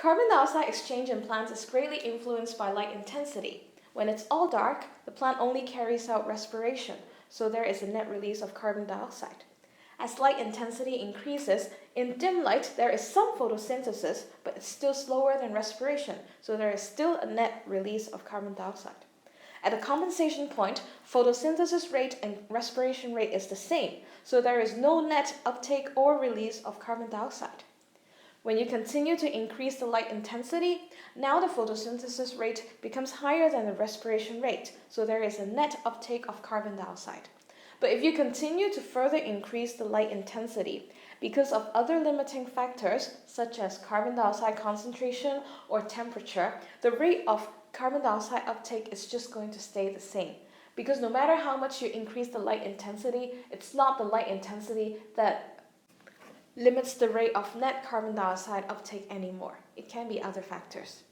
Carbon dioxide exchange in plants is greatly influenced by light intensity. When it's all dark, the plant only carries out respiration, so there is a net release of carbon dioxide. As light intensity increases, in dim light there is some photosynthesis, but it's still slower than respiration, so there is still a net release of carbon dioxide. At the compensation point, photosynthesis rate and respiration rate is the same, so there is no net uptake or release of carbon dioxide. When you continue to increase the light intensity, now the photosynthesis rate becomes higher than the respiration rate, so there is a net uptake of carbon dioxide. But if you continue to further increase the light intensity, because of other limiting factors, such as carbon dioxide concentration or temperature, the rate of carbon dioxide uptake is just going to stay the same. Because no matter how much you increase the light intensity, it's not the light intensity that limits the rate of net carbon dioxide uptake anymore. It can be other factors.